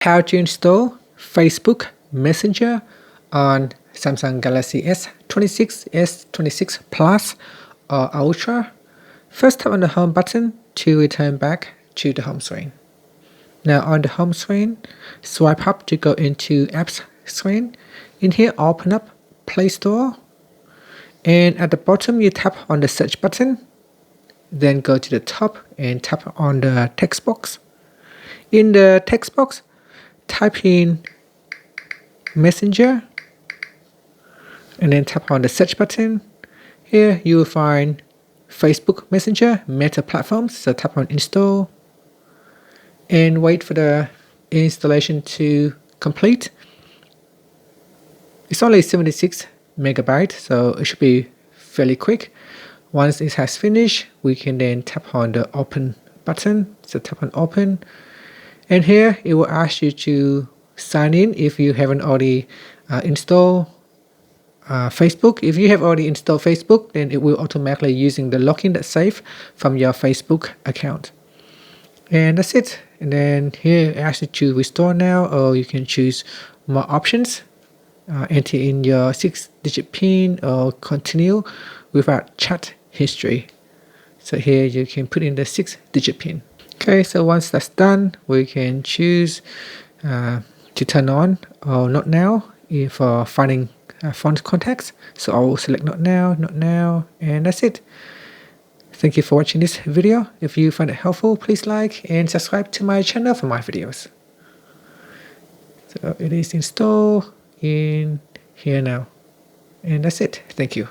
How to install Facebook Messenger on Samsung Galaxy S26, S26 Plus or Ultra. First tap on the home button to return back to the home screen. Now on the home screen, swipe up to go into apps screen. In here, open up Play Store, and at the bottom you tap on the search button, then go to the top and tap on the text box. In the text box, type in Messenger and then tap on the search button. Here you will find Facebook Messenger Meta platforms, so tap on install and wait for the installation to complete. It's only 76 megabytes, so it should be fairly quick. Once it has finished, we can then tap on the open button, so tap on open, and here it will ask you to sign in if you haven't already installed Facebook. If you have already installed Facebook, then it will automatically using the login that's saved from your Facebook account. And that's it. And then here it asks you to restore now, or you can choose more options. Enter in your 6-digit PIN or continue without chat history. So here you can put in the 6-digit PIN. Okay, so once that's done, we can choose to turn on or not now for finding phone contacts. So I will select not now, and that's it. Thank you for watching this video. If you find it helpful, please like and subscribe to my channel for my videos. So it is installed in here now, and that's it. Thank you.